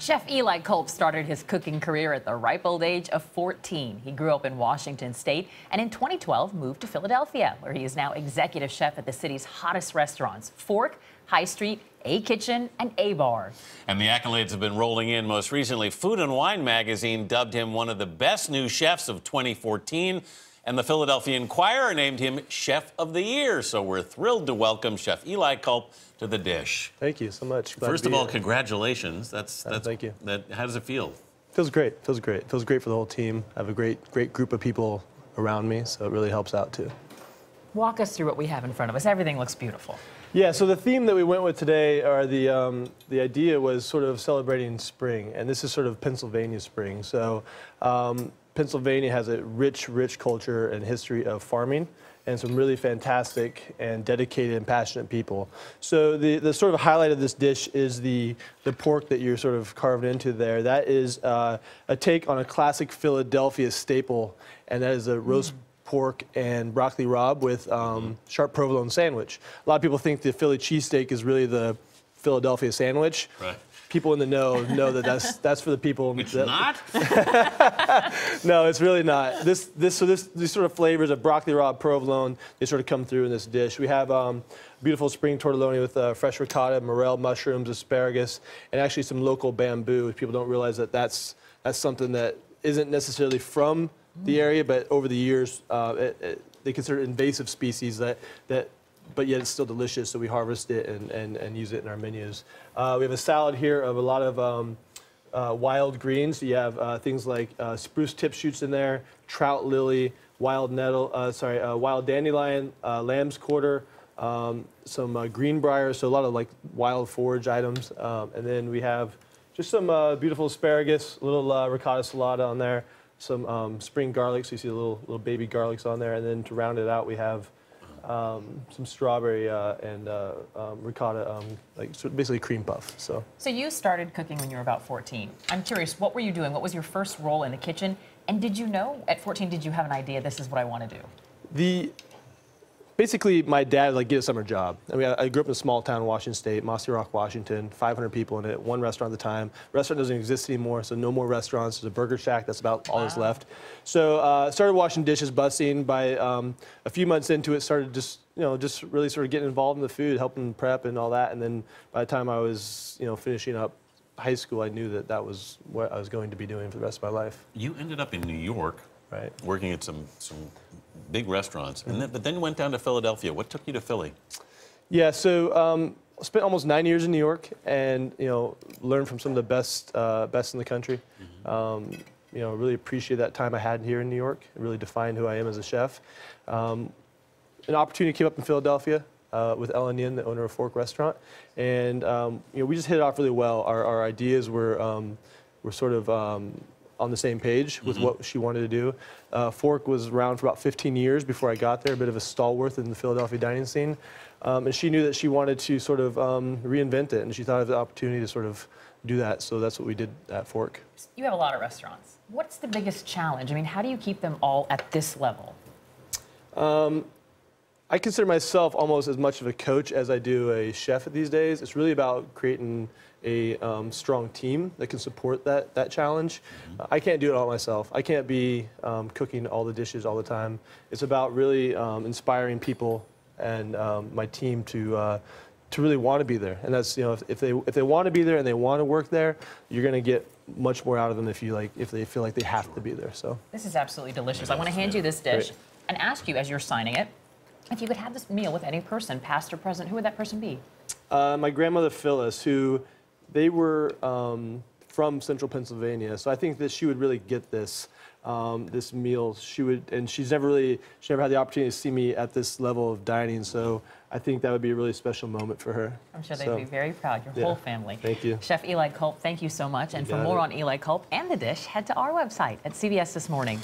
Chef Eli Kulp started his cooking career at the ripe old age of 14. He grew up in Washington State and in 2012 moved to Philadelphia, where he is now executive chef at the city's hottest restaurants, Fork, High Street, A Kitchen, and A Bar. And the accolades have been rolling in. Most recently, Food and Wine magazine dubbed him one of the best new chefs of 2014. And the Philadelphia Inquirer named him Chef of the Year. So we're thrilled to welcome Chef Eli Kulp to the dish. Thank you so much. First of all, congratulations. Thank you. How does it feel? Feels great. Feels great. Feels great for the whole team. I have a great group of people around me, so it really helps out too. Walk us through what we have in front of us. Everything looks beautiful. Yeah, so the theme that we went with today, or the idea was sort of celebrating spring, and this is sort of Pennsylvania spring. So Pennsylvania has a rich culture and history of farming and some really fantastic and dedicated and passionate people. So the sort of highlight of this dish is the pork that you're sort of carved into there. That is a take on a classic Philadelphia staple, and that is a roast pork and broccoli rabe with sharp provolone sandwich. A lot of people think the Philly cheesesteak is really the Philadelphia sandwich. Right. People in the know that's for the people. It's not? No, it's really not. These sort of flavors of broccoli rabe, provolone, they sort of come through in this dish. We have beautiful spring tortelloni with fresh ricotta, morel mushrooms, asparagus, and actually some local bamboo. People don't realize that that's something that isn't necessarily from the area, but over the years, they consider it invasive species but yet it's still delicious, so we harvest it and use it in our menus. We have a salad here of a lot of wild greens. You have things like spruce tip shoots in there, trout lily, wild dandelion, lamb's quarter, some greenbrier, so a lot of like wild forage items. And then we have just some beautiful asparagus, a little ricotta salata on there, some spring garlic, so you see the little baby garlics on there, and then to round it out we have some strawberry and ricotta, basically cream puff. So you started cooking when you were about 14. I'm curious, what were you doing? What was your first role in the kitchen? And did you know at 14, did you have an idea, this is what I want to do? Basically, my dad get a summer job. I mean, I grew up in a small town in Washington State, Mossy Rock, Washington, 500 people in it, one restaurant at the time. Restaurant doesn't exist anymore, so no more restaurants. There's a burger shack, that's about all that's left. So started washing dishes, busing. By a few months into it, started just really sort of getting involved in the food, helping prep and all that. And then by the time I was, finishing up high school, I knew that was what I was going to be doing for the rest of my life. You ended up in New York, right, working at some big restaurants, but then you went down to Philadelphia. What took you to Philly? Yeah, so I spent almost 9 years in New York, and learned from some of the best in the country. Really appreciate that time I had here in New York. It really defined who I am as a chef. An opportunity came up in Philadelphia with Ellen Yin, the owner of Fork Restaurant, and we just hit it off really well. Our ideas were sort of on the same page with what she wanted to do. Fork was around for about 15 years before I got there, a bit of a stalwart in the Philadelphia dining scene. And she knew that she wanted to sort of reinvent it, and she thought of the opportunity to sort of do that, so that's what we did at Fork. You have a lot of restaurants. What's the biggest challenge? I mean, how do you keep them all at this level? I consider myself almost as much of a coach as I do a chef these days. It's really about creating a strong team that can support that challenge. I can't do it all myself. I can't be cooking all the dishes all the time. It's about really inspiring people and my team to really want to be there. And that's if they want to be there and they want to work there, you're going to get much more out of them if they feel like they have to be there. So this is absolutely delicious. I want to hand you this dish and ask you as you're signing it, if you could have this meal with any person, past or present, who would that person be? My grandmother Phyllis, they were from Central Pennsylvania, so I think that she would really get this meal. She's never had the opportunity to see me at this level of dining, so I think that would be a really special moment for her. I'm sure they'd be very proud, your whole family. Thank you. Chef Eli Kulp, thank you so much. And for more on Eli Kulp and the dish, head to our website at CBS This Morning.